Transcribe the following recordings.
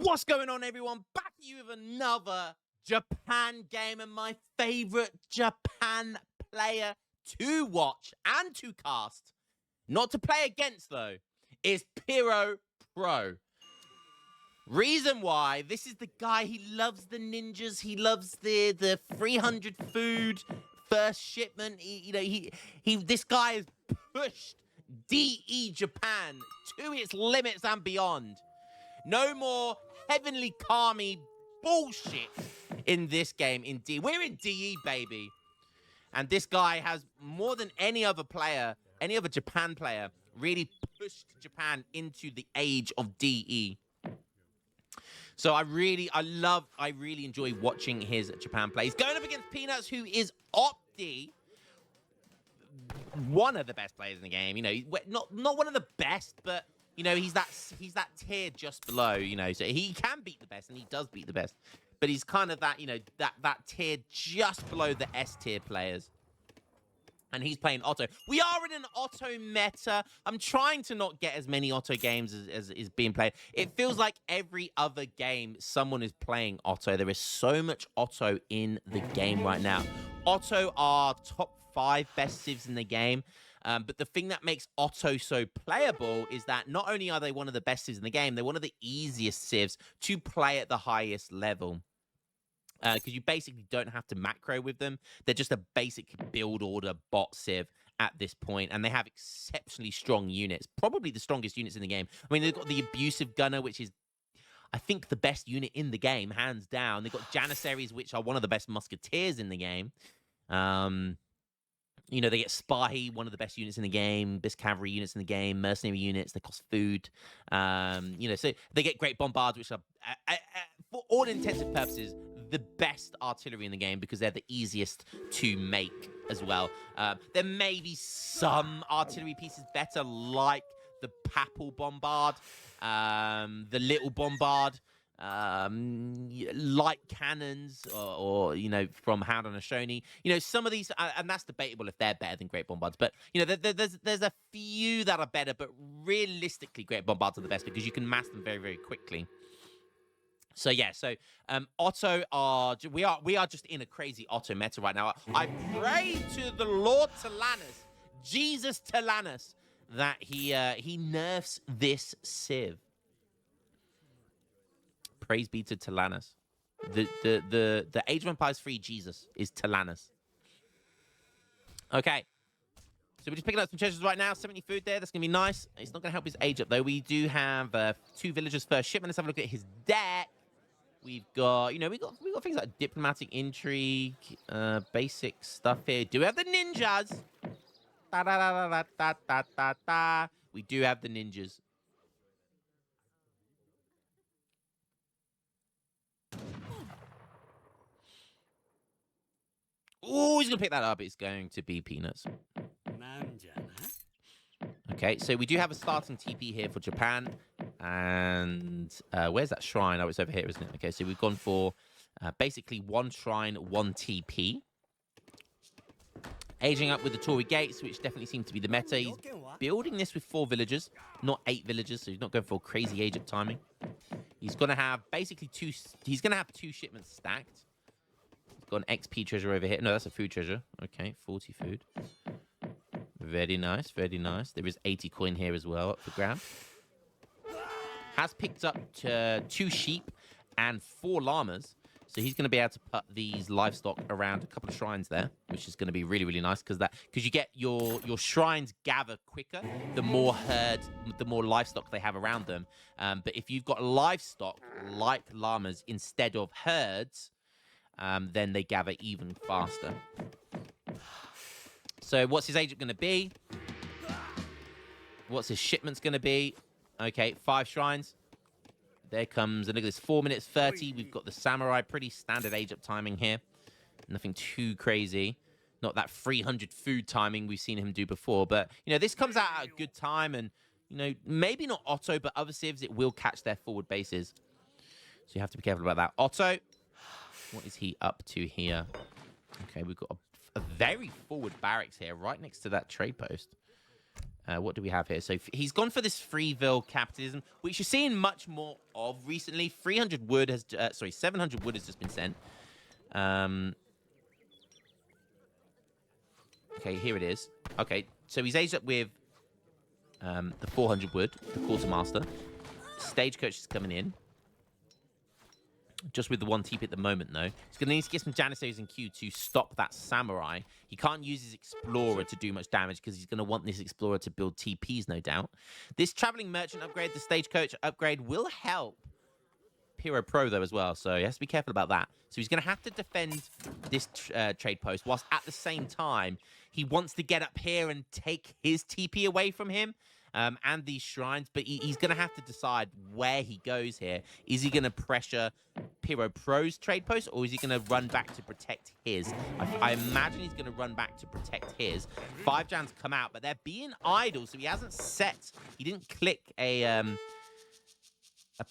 What's going on, everyone? Back at you with another Japan game, and my favorite Japan player to watch and to cast, not to play against though, is Pyro Pro. Reason why, this is the guy, he loves the ninjas, he loves the 300 food first shipment. This guy has pushed DE Japan to its limits and beyond. No more heavenly Kami bullshit in this game. Indeed, we're in DE, baby. And this guy has, more than any other player, any other Japan player, really pushed Japan into the age of DE. So I really enjoy watching his Japan play. He's going up against Peanuts, who is Opti, one of the best players in the game. You know, not one of the best, but you know, he's that tier just below. You know, so he can beat the best, and he does beat the best. But he's kind of that, you know, that tier just below the S tier players. And he's playing Otto. We are in an Otto meta. I'm trying to not get as many Otto games as is being played. It feels like every other game someone is playing Otto. There is so much Otto in the game right now. Otto are top 5 best civs in the game. But the thing that makes Otto so playable is that not only are they one of the best civs in the game, they're one of the easiest civs to play at the highest level. Because you basically don't have to macro with them. They're just a basic build order bot civ at this point, and they have exceptionally strong units. Probably the strongest units in the game. I mean, they've got the Abusive Gunner, which is, I think, the best unit in the game, hands down. They've got Janissaries, which are one of the best Musketeers in the game. You know, they get Spahi, one of the best units in the game, best cavalry units in the game, mercenary units, they cost food. You know, so they get Great Bombards, which are, for all intensive purposes, the best artillery in the game because they're the easiest to make as well. There may be some artillery pieces better, like the Papal Bombard, the Little Bombard, light cannons, or you know, from Hound on Ashoni. You know, some of these, and that's debatable if they're better than Great Bombards, but you know, there's a few that are better, but realistically, Great Bombards are the best because you can mass them very, very quickly. So yeah, so Otto we are just in a crazy Otto meta right now. I pray to the Lord Talanus, Jesus Talanus, that he nerfs this civ. Praise be to Talanus. The Age of Empires 3 Jesus is Talanus. Okay. So we're just picking up some treasures right now. 70 food there. That's going to be nice. It's not going to help his age up, though. We do have 2 villagers first shipment. Let's have a look at his deck. We've got, you know, we got things like diplomatic intrigue, basic stuff here. Do we have the ninjas? Da, da, da, da, da, da, da, da. We do have the ninjas. Oh, he's going to pick that up. It's going to be Peanuts. Okay, so we do have a starting TP here for Japan. And where's that shrine? Oh, it's over here, isn't it? Okay, so we've gone for basically 1 shrine, 1 TP. Aging up with the Torii Gates, which definitely seems to be the meta. He's building this with 4 villagers, not 8 villagers, so he's not going for crazy age up timing. He's going to have basically 2... He's going to have 2 shipments stacked. He's got an XP treasure over here. No, that's a food treasure. Okay, 40 food. Very nice, very nice. There is 80 coin here as well up for grab. Has picked up 2 sheep and 4 llamas. So he's going to be able to put these livestock around a couple of shrines there, which is going to be really, really nice because you get your shrines gather quicker the more livestock they have around them. But if you've got livestock like llamas instead of herds, then they gather even faster. So what's his agent going to be? What's his shipments going to be? Okay, 5 shrines. There comes, and look at this, 4 minutes 30. We've got the samurai, pretty standard age up timing here. Nothing too crazy. Not that 300 food timing we've seen him do before. But, you know, this comes out at a good time. And, you know, maybe not Otto, but other civs, it will catch their forward bases. So you have to be careful about that. Otto, what is he up to here? Okay, we've got a very forward barracks here, right next to that trade post. What do we have here? So he's gone for this Freeville capitalism, which you're seeing much more of recently. 300 wood has, 700 wood has just been sent. Okay, here it is. Okay, so he's aged up with the 400 wood, the quartermaster. Stagecoach is coming in. Just with the one TP at the moment, though. He's going to need to get some Janissaries in queue to stop that Samurai. He can't use his Explorer to do much damage because he's going to want this Explorer to build TPs, no doubt. This Traveling Merchant upgrade, the Stagecoach upgrade, will help Pyro Pro, though, as well. So he has to be careful about that. So he's going to have to defend this trade post, whilst at the same time, he wants to get up here and take his TP away from him. And these shrines, but he's going to have to decide where he goes here. Is he going to pressure Pyro Pro's trade post, or is he going to run back to protect his? I imagine he's going to run back to protect his. 5 Jans come out, but they're being idle, so he hasn't set. He didn't click a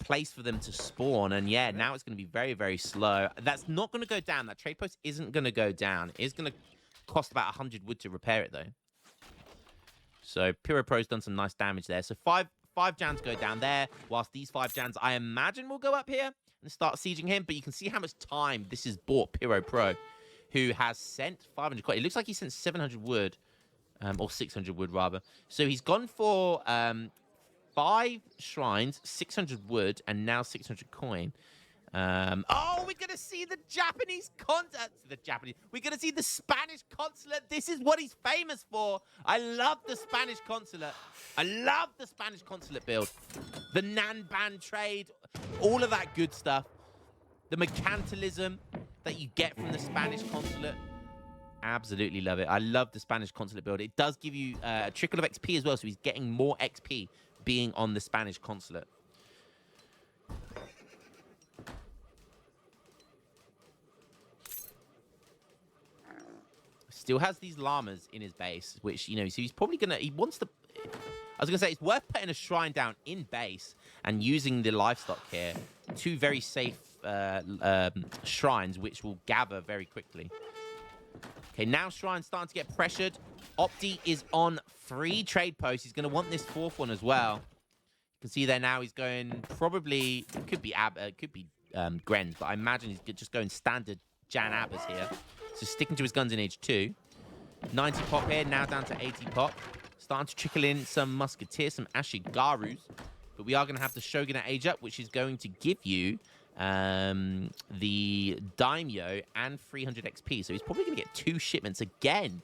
place for them to spawn, and yeah, now it's going to be very, very slow. That's not going to go down. That trade post isn't going to go down. It's going to cost about 100 wood to repair it, though. So Pyro Pro's done some nice damage there. So five Jans go down there, whilst these 5 Jans, I imagine, will go up here and start sieging him. But you can see how much time this has bought Pyro Pro, who has sent 500 coin. It looks like he sent 700 wood, or 600 wood, rather. So he's gone for 5 shrines, 600 wood, and now 600 coin. Oh, we're going to see the Japanese we're going to see the Spanish consulate. This is what he's famous for. I love the Spanish consulate. I love the Spanish consulate build. The Nanban trade, all of that good stuff. The mercantilism that you get from the Spanish consulate. Absolutely love it. I love the Spanish consulate build. It does give you a trickle of XP as well, so he's getting more XP being on the Spanish consulate. Still has these llamas in his base, which, you know, so he's probably going to... He wants to... I was going to say, it's worth putting a shrine down in base and using the livestock here. 2 very safe shrines, which will gather very quickly. Okay, now Shrine's starting to get pressured. Opti is on 3 trade posts. He's going to want this 4th one as well. You can see there now he's going probably... It could be Grens, but I imagine he's just going standard Jan Abbas here. So sticking to his guns in age 2. 90 pop here, now down to 80 pop. Starting to trickle in some Musketeers, some Ashigarus. But we are going to have the Shogun at age up, which is going to give you the Daimyo and 300 XP. So he's probably going to get 2 shipments again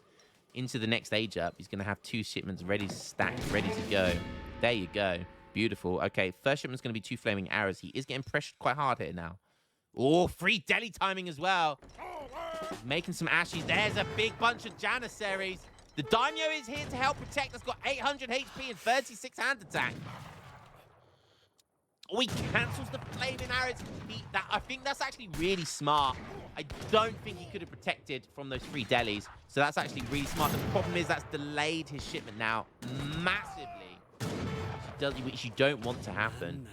into the next age up. He's going to have 2 shipments ready to stack, ready to go. There you go. Beautiful. Okay, first shipment's going to be 2 flaming arrows. He is getting pressured quite hard here now. Oh, free deli timing as well. Making some ashes. There's a big bunch of Janissaries. The Daimyo is here to help protect. That's got 800 HP and 36 hand attack. Oh, he cancels the flaming arrows. I think that's actually really smart. I don't think he could have protected from those 3 delis. So that's actually really smart. The problem is that's delayed his shipment now massively, which you don't want to happen.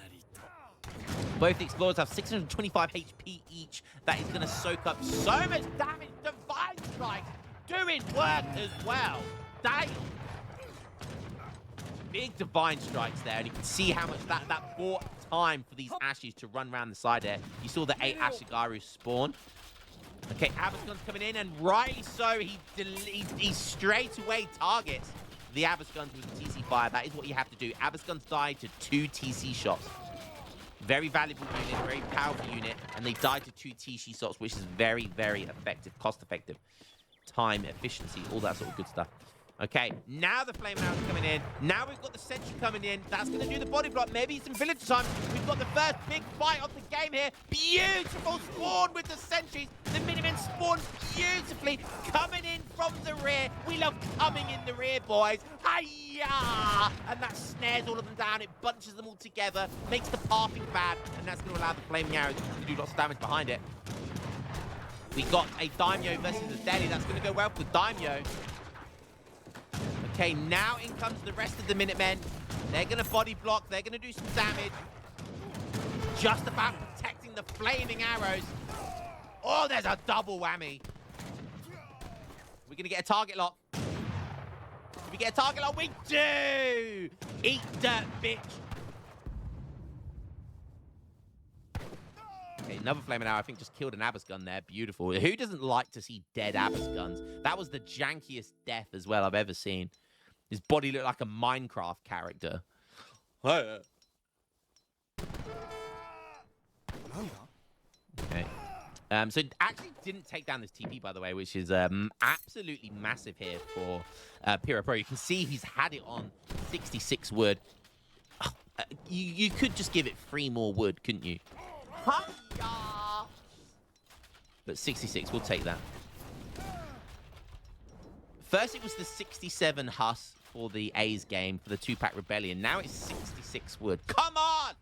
Both the Explorers have 625 HP each. That is going to soak up so much damage. Divine Strike doing work as well. Damn. Big Divine Strikes there. And you can see how much that bought time for these Ashes to run around the side there. You saw the 8 Ashigaru spawn. Okay, Abascon's coming in, and rightly so. He straight away targets the Abascons with the TC fire. That is what you have to do. Abascons died to 2 TC shots. Very valuable unit, very powerful unit, and they died to 2 TC shots, which is very, very effective, cost-effective. Time, efficiency, all that sort of good stuff. Okay, now the Flame Arrows coming in. Now we've got the Sentry coming in. That's going to do the body block. Maybe some village time. We've got the first big fight of the game here. Beautiful spawn with the Sentries. The Minimen spawn beautifully. Coming in from the rear. We love coming in the rear, boys. Hiya! And that snares all of them down. It bunches them all together. Makes the pathing bad. And that's going to allow the Flaming Arrows to do lots of damage behind it. We got a Daimyo versus a Deli. That's going to go well for the Daimyo. Okay, now in comes the rest of the Minutemen. They're going to body block. They're going to do some damage. Just about protecting the flaming arrows. Oh, there's a double whammy. We're going to get a target lock. Do we get a target lock? We do! Eat dirt, bitch! Okay, another flaming arrow, I think, just killed an Abyss gun there. Beautiful. Who doesn't like to see dead Abyss guns? That was the jankiest death as well I've ever seen. His body looked like a Minecraft character. Okay. So it actually didn't take down this TP, by the way, which is absolutely massive here for Pyro Pro. You can see he's had it on 66 wood. You could just give it 3 more wood, couldn't you? Hi-ya! But 66, we'll take that. First, it was the 67 Huss for the A's game, for the 2-pack Rebellion. Now it's 66 wood. Come on!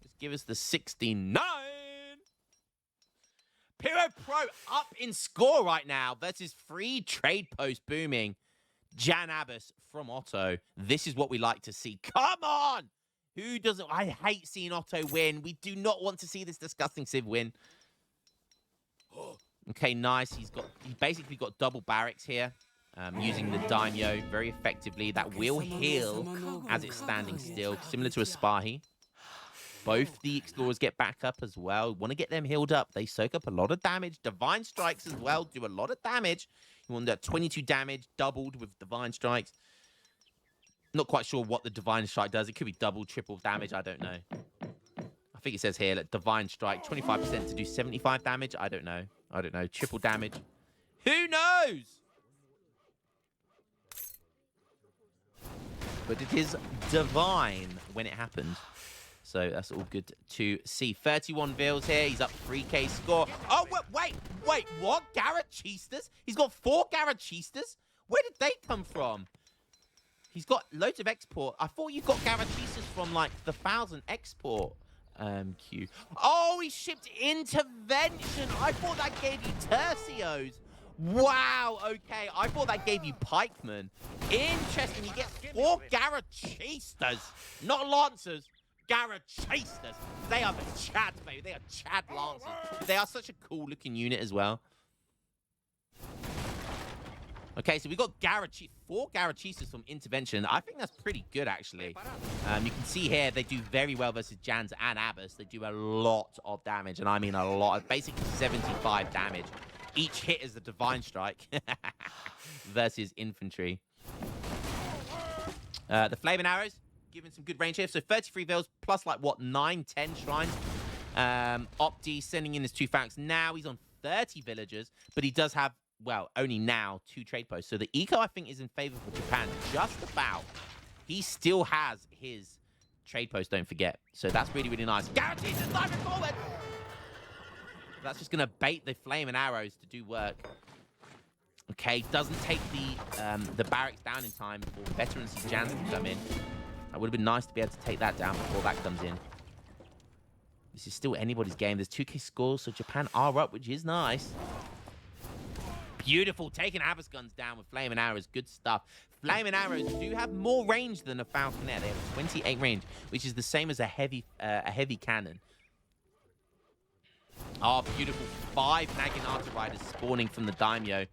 Just give us the 69! Pyro Pro up in score right now versus 3 trade post booming. Jan Abyss from Otto. This is what we like to see. Come on! Who doesn't? I hate seeing Otto win. We do not want to see this disgusting Civ win. Okay, nice. He basically got double barracks here. Using the Daimyo very effectively. That will heal as it's standing still. Similar to a Spahi. Both the Explorers get back up as well. Want to get them healed up. They soak up a lot of damage. Divine Strikes as well do a lot of damage. You want that 22 damage doubled with Divine Strikes. Not quite sure what the Divine Strike does. It could be double, triple damage. I don't know. I think it says here, like, Divine Strike, 25% to do 75 damage. I don't know. I don't know. Triple damage. Who knows? But it is divine when it happened. So that's all good to see. 31 Vils here. He's up 3k score. Oh, wait, what? Garrochistas? He's got 4 Garrochistas? Where did they come from? He's got loads of export. I thought you got Garrochistas from, like, the 1,000 export queue. Oh, he shipped intervention. I thought that gave you tercios. Wow, okay. I thought that gave you pikemen. Interesting. He gets 4 Garrochistas. Not lancers. Garrochistas. They are the Chad, baby. They are Chad lancers. They are such a cool looking unit as well. Okay, so we got 4 Garrochistas from intervention. I think that's pretty good, actually. You can see here they do very well versus Jans and Abyss. They do a lot of damage, and I mean a lot. Basically 75 damage. Each hit is a Divine Strike versus infantry. The Flaming Arrows giving some good range here. So 33 Vils plus, like, what, 9, 10 shrines. Opti sending in his 2 Falcons. Now he's on 30 villagers, but he does have, well, only now 2 trade posts. So the eco, I think, is in favor for Japan. Just about. He still has his trade post, don't forget. So that's really, really nice. Guarantees his diving forward! That's just going to bait the flaming arrows to do work. Okay, doesn't take the barracks down in time for veterans and Jans to come in. That would have been nice to be able to take that down before that comes in. This is still anybody's game. There's 2k scores, so Japan are up, which is nice. Beautiful. Taking Abyss guns down with flaming arrows. Good stuff. Flaming arrows do have more range than a Falconet. They have 28 range, which is the same as a heavy cannon. Oh, beautiful. 5 Naginata riders spawning from the Daimyo.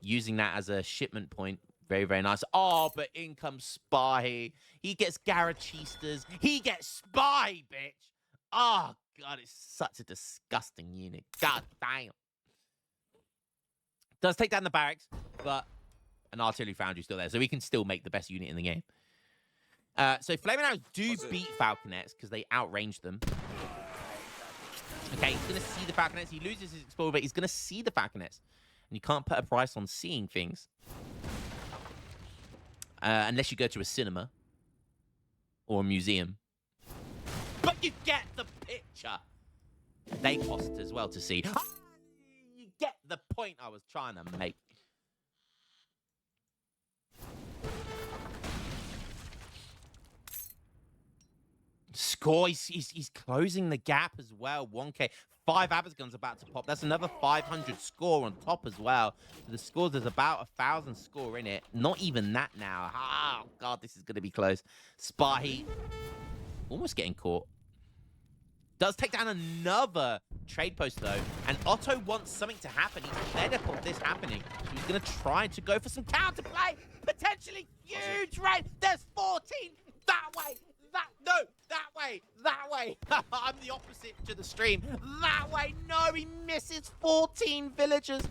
Using that as a shipment point. Very, very nice. Oh, but in comes Spy. He gets Garrochistas. He gets Spy, bitch. Oh, God, it's such a disgusting unit. God damn. Does take down the barracks, but an artillery foundry still there. So we can still make the best unit in the game. So Flaming Arrows do beat Falconets because they outrange them. Okay, he's going to see the Falconets. He loses his Explorer, but he's going to see the Falconets. And you can't put a price on seeing things. Unless you go to a cinema. Or a museum. But you get the picture. They cost as well to see. You get the point I was trying to make. Score, he's closing the gap as well. 1k. 5 Abyss guns about to pop. That's another 500 score on top as well. So the scores, there's about 1,000 score in it. Not even that now. Oh, God, this is going to be close. Spahi almost getting caught. Does take down another trade post, though. And Otto wants something to happen. He's fed up of this happening. So he's going to try to go for some counterplay. potentially huge raid. There's 14 that way. That way. I'm the opposite to the stream. That way. No, he misses 14 villagers.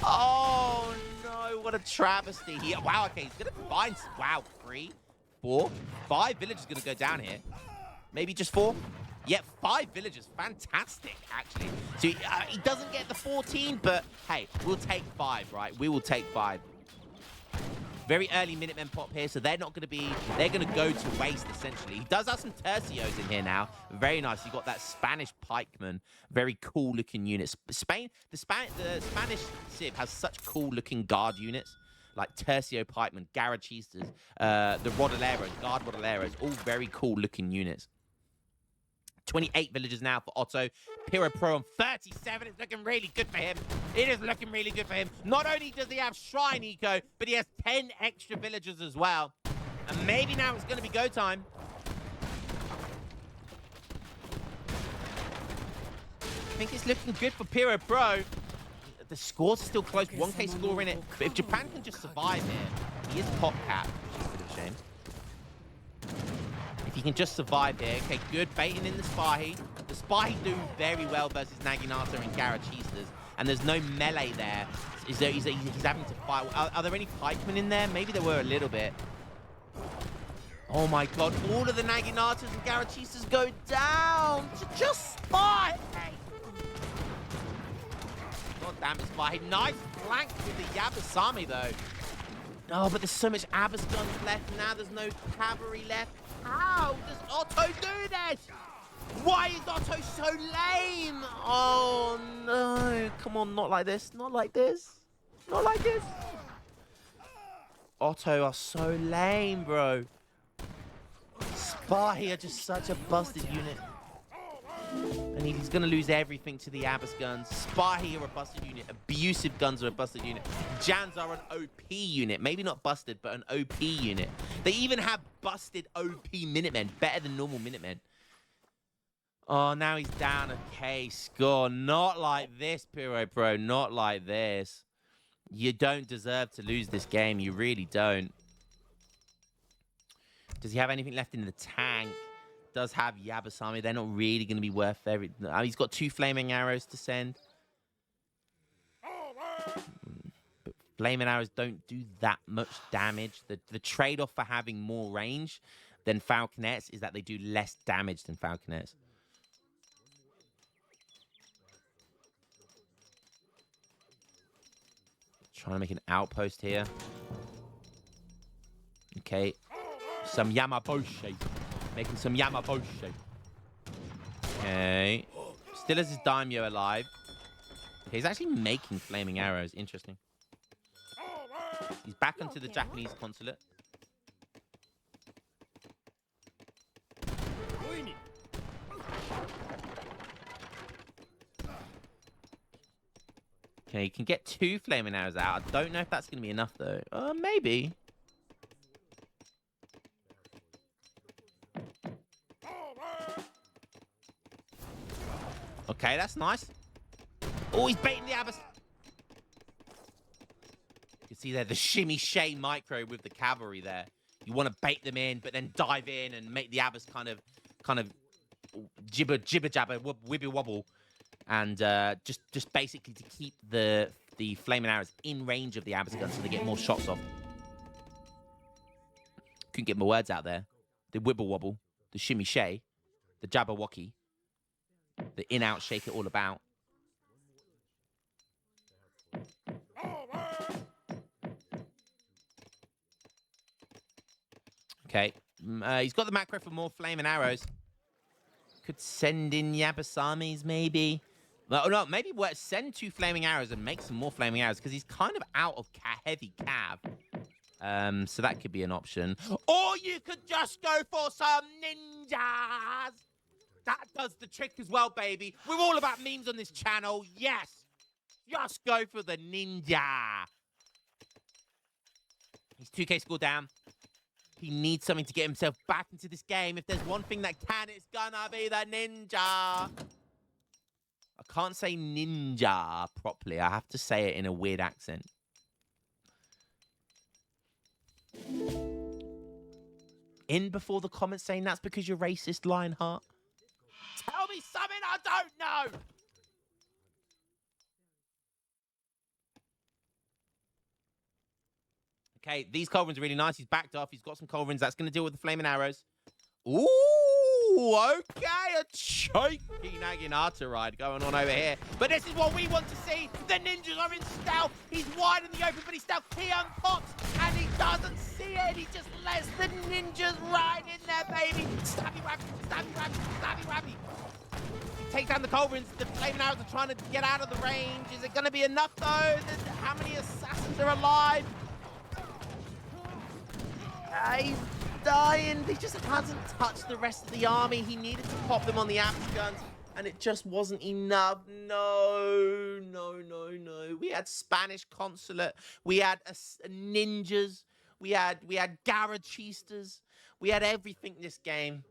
Oh, no. What a travesty. Wow, okay. He's going to find... Wow, 3, 4, 5 villagers going to go down here. Maybe just 4. Yeah, 5 villagers. Fantastic, actually. So he doesn't get the 14, but hey, we'll take 5, right? We will take 5. Very early Minutemen pop here, so they're not going to be... They're going to go to waste, essentially. He does have some tercios in here now. Very nice. You got that Spanish pikeman. Very cool-looking units. The Spanish Civ has such cool-looking guard units. Like tercio pikemen, Garrochistas, the Rodaleros, guard Rodaleros. All very cool-looking units. 28 villagers now for Otto. Pyro Pro on 37. It's looking really good for him. It is looking really good for him. Not only does he have Shrine Eco, but he has 10 extra villagers as well. And maybe now it's going to be go time. I think it's looking good for Pyro Pro. The scores are still close. 1K score in it. But if Japan can just survive here, he is top cap, which is a bit of a shame. If he can just survive here. Okay, good. Baiting in the Spahi. The Spahi do very well versus Naginata and Garrochistas. And there's no melee there. He's having to fight. Are there any pikemen in there? Maybe there were a little bit. Oh my god. All of the Naginatas and Garrochistas go down to just Spahi. God damn it, Spahi. Nice flank with the Yabasami, though. Oh, but there's so much Abbas guns left. Now there's no cavalry left. How does Otto do this? Why is Otto so lame? Oh, no. Come on, not like this. Not like this. Not like this. Otto are so lame, bro. Spahi are just such a busted unit. And he's going to lose everything to the Abbas guns. Spahi are a busted unit. Abusive guns are a busted unit. Jans are an OP unit. Maybe not busted, but an OP unit. They even have busted OP Minutemen. Better than normal Minutemen. Oh, now he's down a K score. Not like this, Pyro Pro. Not like this. You don't deserve to lose this game. You really don't. Does he have anything left in the tank? Does have Yabasami. They're not really going to be worth every... he's got 2 flaming arrows to send. But flaming arrows don't do that much damage. The trade-off for having more range than falconets is that they do less damage than falconets. Trying to make an outpost here. Okay. Some Yamaboshi. Making some Yamaboshi. Okay. Still has his daimyo alive. Okay, he's actually making flaming arrows. Interesting. He's back onto the Japanese consulate. Okay, you can get 2 flaming arrows out. I don't know if that's going to be enough, though. Maybe. Okay, that's nice. Oh, he's baiting the Abbas. You can see there the shimmy shay micro with the cavalry there. You want to bait them in, but then dive in and make the Abbas kind of jibber jabber wibby wobble, and just basically to keep the flaming arrows in range of the Abbas gun so they get more shots off. Couldn't get my words out there. The wibble wobble, the shimmy shay, the jabberwocky. The in-out, shake it all about. Okay. He's got the macro for more flaming arrows. Could send in Yabasamis, maybe. No, maybe send 2 flaming arrows and make some more flaming arrows, because he's kind of out of heavy cav. So that could be an option. Or you could just go for some ninjas. That does the trick as well, baby. We're all about memes on this channel. Yes. Just go for the ninja. He's 2K score down. He needs something to get himself back into this game. If there's one thing that can, it's gonna be the ninja. I can't say ninja properly. I have to say it in a weird accent. In before the comments saying that's because you're racist, Lionheart. Tell me something I don't know. Okay, these culverins are really nice. He's backed off. He's got some culverins. That's going to deal with the flaming arrows. Ooh, okay. A cheeky Naginata ride going on over here. But this is what we want to see. The ninjas are in stealth. He's wide in the open, but he's stealth. He unpops, and he doesn't see it. He just lets the ninjas ride in there, baby. Stabby wappy, stabby wappy, stabby wappy. Take down the culverins. The flaming arrows are trying to get out of the range. Is it going to be enough, though? How many assassins are alive? He's dying. He just hasn't touched the rest of the army. He needed to pop them on the Axe guns, and it just wasn't enough. No, no, no, no. We had Spanish consulate. We had ninjas. We had Garrochistas. We had everything this game.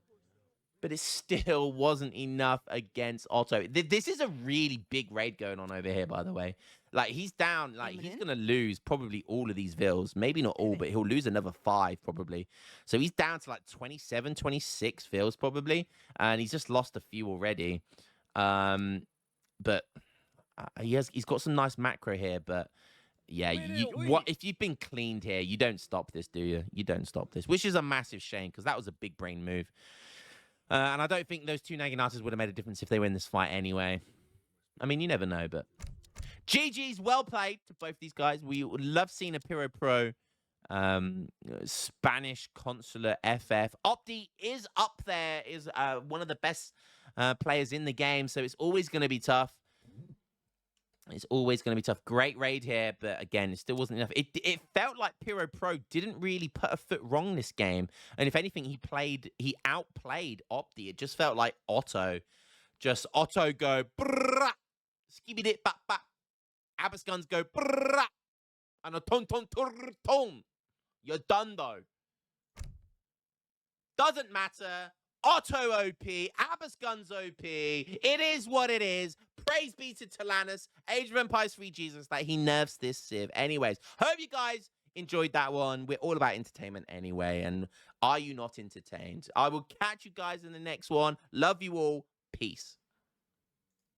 But it still wasn't enough against Otto. This is a really big raid going on over here, by the way. Like, he's down. Like, he's going to lose probably all of these vills. Maybe not all, but he'll lose another 5 probably. So he's down to like 27, 26 vills probably. And he's just lost a few already. But he's got some nice macro here. But yeah, if you've been cleaned here, you don't stop this, do you? You don't stop this, which is a massive shame because that was a big brain move. And I don't think those 2 Naginatas would have made a difference if they win this fight anyway. I mean, you never know, but... GG's, well played to both these guys. We would love seeing a Pyro Pro, Spanish Consulate, FF. Opti is up there, is one of the best players in the game, so it's always going to be tough. It's always going to be tough. Great raid here, but again, it still wasn't enough. It felt like Pyro Pro didn't really put a foot wrong this game. And if anything, he outplayed Opti. It just felt like Otto go, brrrah, skibidi bap bap. Abbas guns go, brrrah, and a ton ton ton ton. You're done, though. Doesn't matter. Otto OP, Abbas guns OP. It is what it is. Praise be to Talanus, Age of Empires 3 Jesus, that he nerfs this Civ. Anyways, hope you guys enjoyed that one. We're all about entertainment anyway, and are you not entertained? I will catch you guys in the next one. Love you all. Peace.